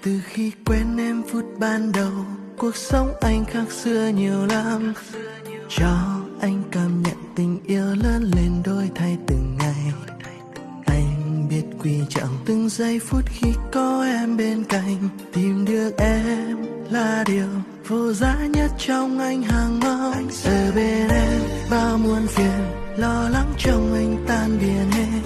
Từ khi quen em phút ban đầu, cuộc sống anh khác xưa nhiều lắm. Cho anh cảm nhận tình yêu lớn lên đổi thay từng ngày. Anh biết quý trọng từng giây phút khi có em bên cạnh. Tìm được em là điều vô giá nhất trong anh hàng mong. Ở bên em bao muôn phiền, lo lắng trong anh tan biến hết.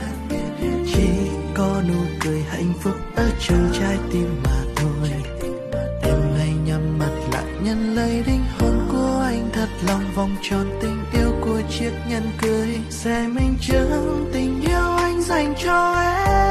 Chỉ có nụ cười hạnh phúc ở trong trái tim mà thôi. Em hãy nhắm mắt lại nhận lấy linh hồn của anh thật lòng. Vòng tròn tình yêu của chiếc nhẫn cưới sẽ minh chứng tình yêu anh dành cho em.